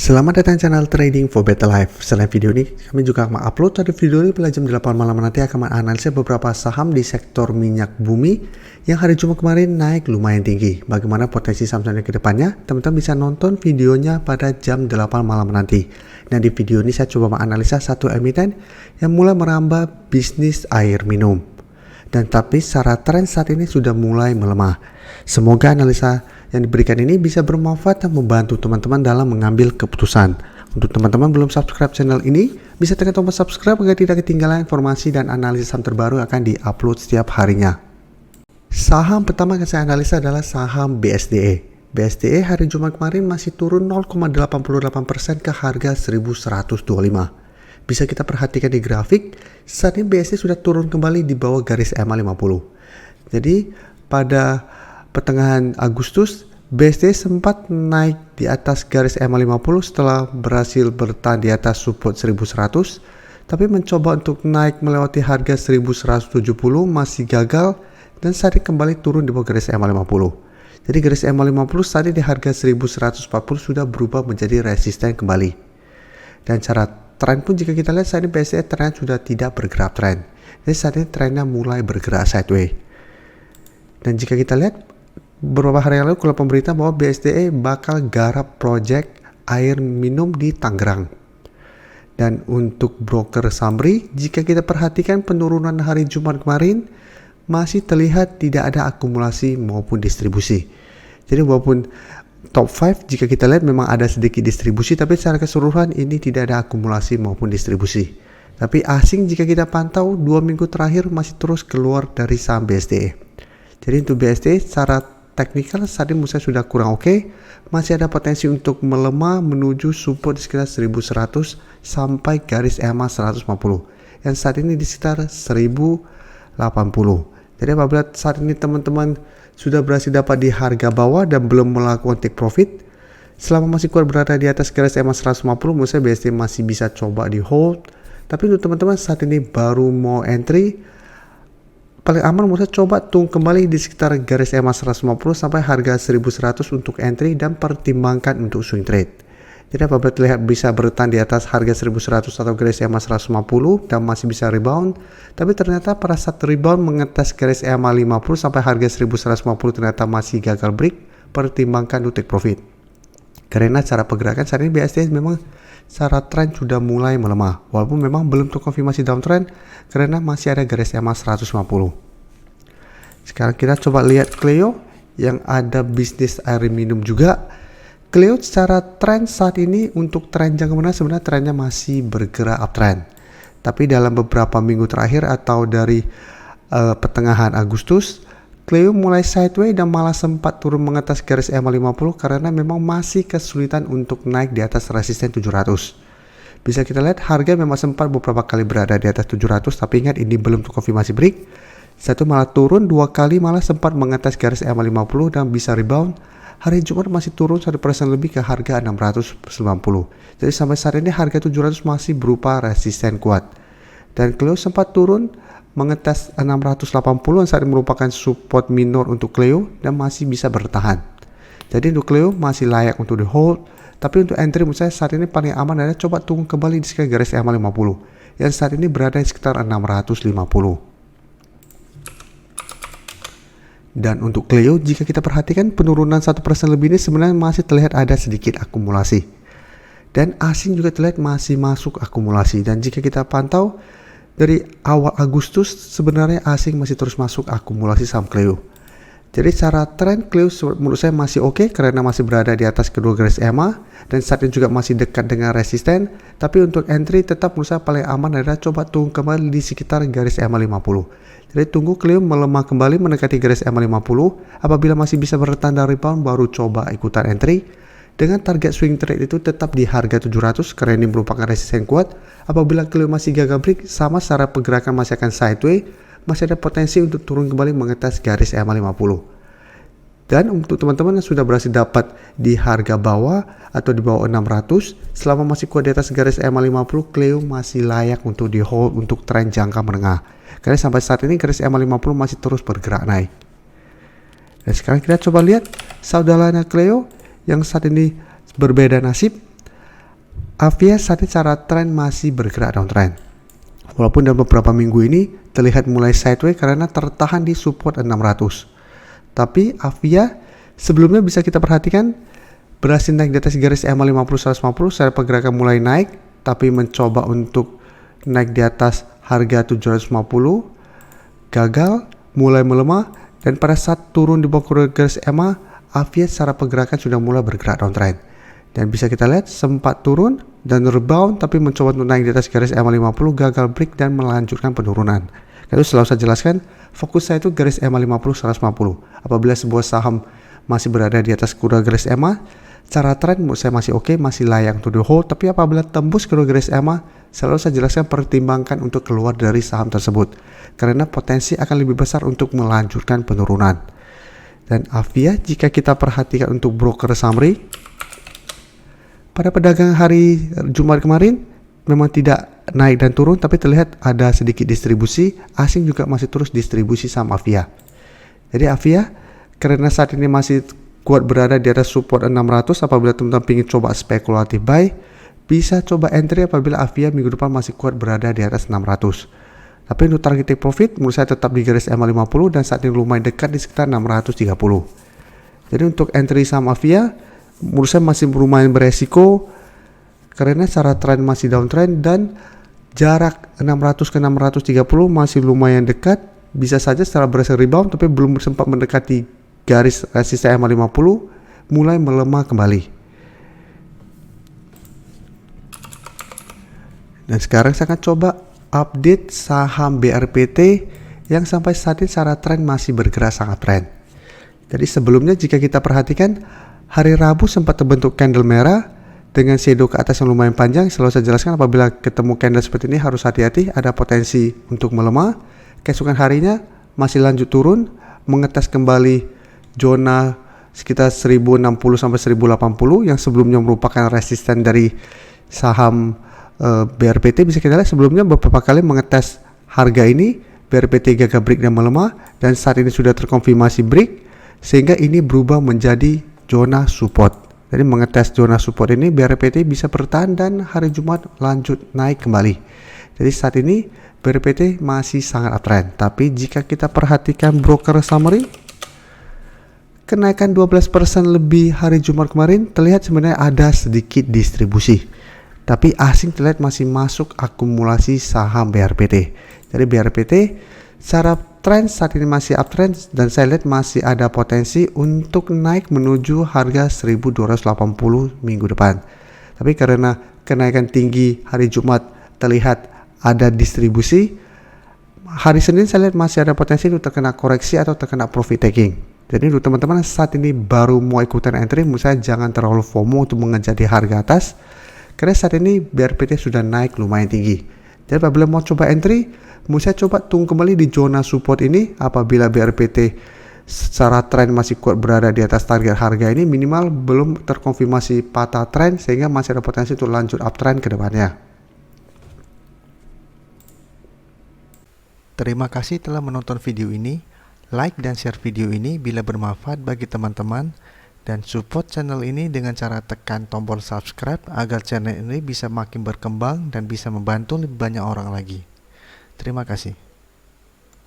Selamat datang channel Trading for Better Life. Selain video ini, kami juga akan upload pada video ini pada jam 8 malam nanti akan menganalisa beberapa saham di sektor minyak bumi yang hari Jumat kemarin naik lumayan tinggi. Bagaimana potensi saham-sahamnya ke depannya? Teman-teman bisa nonton videonya pada jam 8 malam nanti. Nah, di video ini saya coba menganalisa satu emiten yang mulai merambah bisnis air minum. Dan tapi secara tren saat ini sudah mulai melemah. Semoga analisa yang diberikan ini bisa bermanfaat dan membantu teman-teman dalam mengambil keputusan. Untuk teman-teman belum subscribe channel ini, bisa tekan tombol subscribe agar tidak ketinggalan informasi dan analisis saham terbaru akan diupload setiap harinya. Saham pertama yang saya analisa adalah saham BSDE. BSDE hari Jumat kemarin masih turun 0,88% ke harga 1125. Bisa kita perhatikan di grafik, saat ini BSDE sudah turun kembali di bawah garis EMA 50. Jadi pada pertengahan Agustus, BSDE sempat naik di atas garis EMA 50 setelah berhasil bertahan di atas support 1100, tapi mencoba untuk naik melewati harga 1170 masih gagal dan saat ini kembali turun di bawah garis EMA 50. Jadi garis EMA 50 saat ini di harga 1140 sudah berubah menjadi resisten kembali. Dan cara tren pun jika kita lihat saat ini BSDE tren sudah tidak bergerak tren. Jadi saat ini trennya mulai bergerak sideways. Dan jika kita lihat beberapa hari lalu keluar pemberita bahwa BSDE bakal garap proyek air minum di Tangerang. Dan untuk broker Summary, jika kita perhatikan penurunan hari Jumat kemarin masih terlihat tidak ada akumulasi maupun distribusi. Jadi walaupun top 5 jika kita lihat memang ada sedikit distribusi, tapi secara keseluruhan ini tidak ada akumulasi maupun distribusi. Tapi asing jika kita pantau 2 minggu terakhir masih terus keluar dari saham BSDE. Jadi untuk BSDE secara teknikal saat ini menurut saya sudah kurang oke. Masih ada potensi untuk melemah menuju support di sekitar 1100 sampai garis EMA 150 yang saat ini di sekitar 1080. Jadi apabila saat ini teman-teman sudah berhasil dapat di harga bawah dan belum melakukan take profit, selama masih kuat berada di atas garis EMA 150, menurut saya BSDE masih bisa coba di hold. Tapi untuk teman-teman saat ini baru mau entry, paling aman menurut saya coba tunggu kembali di sekitar garis EMA 150 sampai harga 1100 untuk entry dan pertimbangkan untuk swing trade. Jadi apabila terlihat bisa bertahan di atas harga 1100 atau garis EMA 150 dan masih bisa rebound, tapi ternyata pada saat rebound mengetes garis EMA 50 sampai harga 1150 ternyata masih gagal break, pertimbangkan untuk take profit. Karena cara pergerakan saat ini BSDE memang secara tren sudah mulai melemah, walaupun memang belum terkonfirmasi downtrend karena masih ada garis EMA 150. Sekarang kita coba lihat Cleo yang ada bisnis air minum juga. Cleo secara tren saat ini untuk tren jangka menengah sebenarnya trennya masih bergerak uptrend. Tapi dalam beberapa minggu terakhir atau dari pertengahan Agustus, Cleo mulai sideways dan malah sempat turun mengatas garis EMA 50 karena memang masih kesulitan untuk naik di atas resisten 700. Bisa kita lihat harga memang sempat beberapa kali berada di atas 700, tapi ingat ini belum terkonfirmasi break. Satu malah turun, 2 kali malah sempat mengatas garis EMA 50 dan bisa rebound. Hari Jumat masih turun 1% lebih ke harga 690. Jadi sampai saat ini harga 700 masih berupa resisten kuat. Dan Cleo sempat turun mengetes 680 yang saat ini merupakan support minor untuk Cleo dan masih bisa bertahan. Jadi untuk Cleo masih layak untuk di hold. Tapi untuk entry menurut saya saat ini paling aman adalah coba tunggu kembali di sekitar garis EMA 50 yang saat ini berada di sekitar 650. Dan untuk Cleo jika kita perhatikan penurunan 1% lebih ini sebenarnya masih terlihat ada sedikit akumulasi. Dan asing juga terlihat masih masuk akumulasi. Dan jika kita pantau dari awal Agustus sebenarnya asing masih terus masuk akumulasi saham Cleo. Jadi secara tren Cleo menurut saya masih oke karena masih berada di atas kedua garis EMA dan saat ini juga masih dekat dengan resisten. Tapi untuk entry tetap menurut saya paling aman adalah coba tunggu kembali di sekitar garis EMA 50. Jadi tunggu Cleo melemah kembali mendekati garis EMA 50. Apabila masih bisa bertahan dan rebound baru coba ikutan entry. Dengan target swing trade itu tetap di harga 700 karena ini merupakan resisten kuat. Apabila Cleo masih gagal break sama secara pergerakan masih akan sideways, masih ada potensi untuk turun kembali mengetes garis EMA 50. Dan untuk teman-teman yang sudah berhasil dapat di harga bawah atau di bawah 600, selama masih kuat di atas garis EMA 50, Cleo masih layak untuk di hold untuk tren jangka menengah. Karena sampai saat ini garis EMA 50 masih terus bergerak naik. Dan sekarang kita coba lihat saudaranya Cleo yang saat ini berbeda nasib. Avia saat ini secara tren masih bergerak downtrend. Walaupun dalam beberapa minggu ini terlihat mulai sideways karena tertahan di support 600. Tapi Avia sebelumnya bisa kita perhatikan berhasil naik di atas garis EMA 50-150 secara pergerakan mulai naik, tapi mencoba untuk naik di atas harga 750, gagal, mulai melemah, dan pada saat turun di bawah garis EMA, Avia secara pergerakan sudah mulai bergerak downtrend. Dan bisa kita lihat sempat turun dan rebound, tapi mencoba untuk naik di atas garis EMA 50, gagal break dan melanjutkan penurunan. Itu selalu saya jelaskan, fokus saya itu garis EMA 50-150. Apabila sebuah saham masih berada di atas garis EMA, secara tren menurut saya masih oke, masih layak untuk di hold. Tapi apabila tembus garis EMA, selalu saya jelaskan pertimbangkan untuk keluar dari saham tersebut, karena potensi akan lebih besar untuk melanjutkan penurunan. Dan Avia jika kita perhatikan untuk broker summary, pada perdagangan hari Jumat kemarin memang tidak naik dan turun, tapi terlihat ada sedikit distribusi. Asing juga masih terus distribusi saham Avia. Jadi Avia karena saat ini masih kuat berada di atas support 600, apabila teman-teman ingin coba spekulatif buy, bisa coba entry apabila Avia minggu depan masih kuat berada di atas 600. Tapi untuk target take profit menurut saya tetap di garis EMA 50 dan saat ini lumayan dekat di sekitar 630. Jadi untuk entry saham Avia menurut saya masih lumayan beresiko karena secara tren masih downtrend dan jarak 600 ke 630 masih lumayan dekat. Bisa saja setelah berhasil rebound tapi belum sempat mendekati garis resisten EMA 50, mulai melemah kembali. Dan sekarang saya akan coba update saham BRPT yang sampai saat ini secara tren masih bergerak sangat tren. Jadi sebelumnya jika kita perhatikan, hari Rabu sempat terbentuk candle merah dengan shadow ke atas yang lumayan panjang. Selalu saya jelaskan apabila ketemu candle seperti ini harus hati-hati, ada potensi untuk melemah. Keesokan harinya masih lanjut turun, mengetes kembali zona sekitar 1060 sampai 1080 yang sebelumnya merupakan resisten dari saham BRPT. Bisa kita lihat sebelumnya beberapa kali mengetes harga ini, BRPT gagal break dan melemah, dan saat ini sudah terkonfirmasi break sehingga ini berubah menjadi zona support. Jadi mengetes zona support ini BRPT bisa bertahan dan hari Jumat lanjut naik kembali. Jadi saat ini BRPT masih sangat uptrend. Tapi jika kita perhatikan broker summary, kenaikan 12% lebih hari Jumat kemarin terlihat sebenarnya ada sedikit distribusi. Tapi asing terlihat masih masuk akumulasi saham BRPT. Jadi BRPT secara tren saat ini masih uptrend dan saya lihat masih ada potensi untuk naik menuju harga 1280 minggu depan. Tapi karena kenaikan tinggi hari Jumat terlihat ada distribusi, hari Senin saya lihat masih ada potensi untuk terkena koreksi atau terkena profit taking. Jadi untuk teman-teman saat ini baru mau ikutan entry, menurut saya jangan terlalu FOMO untuk mengejar di harga atas, karena saat ini BRPT sudah naik lumayan tinggi. Jadi apabila mau coba entry, menurut saya coba tunggu kembali di zona support ini. Apabila BRPT secara tren masih kuat berada di atas target harga ini, minimal belum terkonfirmasi patah tren sehingga masih ada potensi untuk lanjut uptrend ke depannya. Terima kasih telah menonton video ini. Like dan share video ini bila bermanfaat bagi teman-teman, dan support channel ini dengan cara tekan tombol subscribe agar channel ini bisa makin berkembang dan bisa membantu lebih banyak orang lagi. Terima kasih.